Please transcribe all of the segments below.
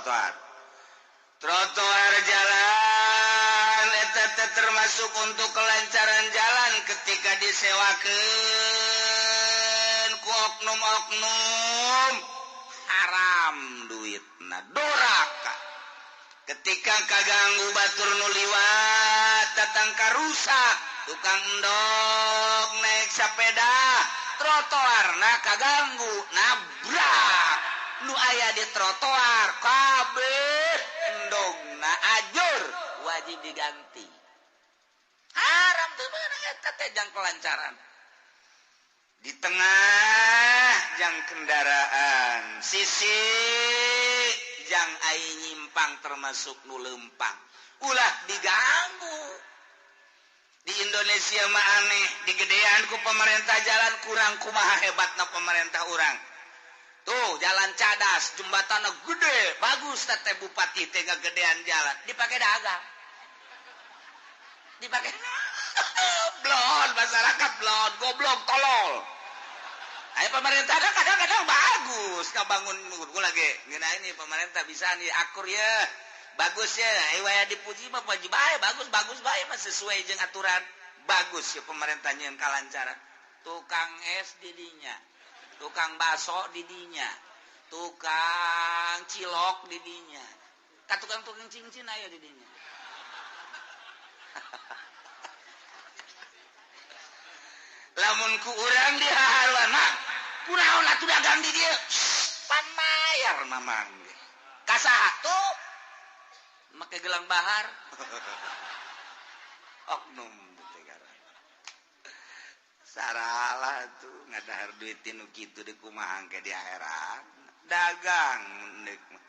trotoar jalan eta termasuk untuk kelancaran jalan ketika disewakeun ku oknum-oknum haram duitna doraka ketika kaganggu batur nu liwat datang karusak tukang endog naik sepeda trotoarna kaganggu nabrak nu aya di trotoar kabeh endogna ajur wajib diganti haram teu beunang eta teh jang kelancaran di tengah jang kendaraan sisi jang ai nyimpang termasuk nu leumpang ulah diganggu di Indonesia mah aneh digedean ku pemerintah jalan kurang kumaha hebatna pemerintah urang tuh jalan cadas jembatanna gede bagus teh bupati teh ngagedean jalan dipake dagang dipake blon masyarakat blon goblok tolol ayo pemerintah kadang-kadang bagus ngabangun ulah ge ngeuna ini pemerintah bisa nih akur ya bagus ya ayo aya dipuji mah puji bae bagus bae mah sesuai jeung aturan bagus ya pemerintah nyeun kalancaran tukang es di dinya tukang baso di dinya tukang cilok di dinya ka tukang cincin aya di dinya lamun ku urang di haharuana kunaon atuh dagang di dieu pan mayar mamang kasaha tuh make gelang bahar oknum tegara saralah tuh ngadahar duit nu kitu di kumaha engke di akhirat dagang mendek mah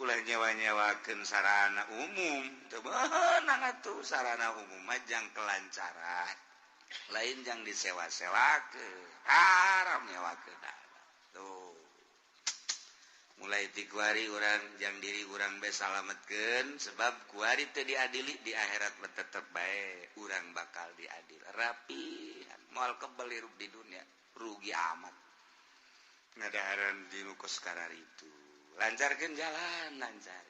ulah nyewa-nyewakeun sarana umum teu beunang atuh sarana umum mah jang kelancaran lain jang disewa-sewakeun haram nyewakeun tuh mulai ti kuari urang jang diri urang bae salametkeun sebab kuari teu diadili di akhirat mah tetep bae urang bakal diadil rapi moal kebel hirup di dunia rugi amat ngadaharan di nu kos kararitu lancarkeun jalan lancar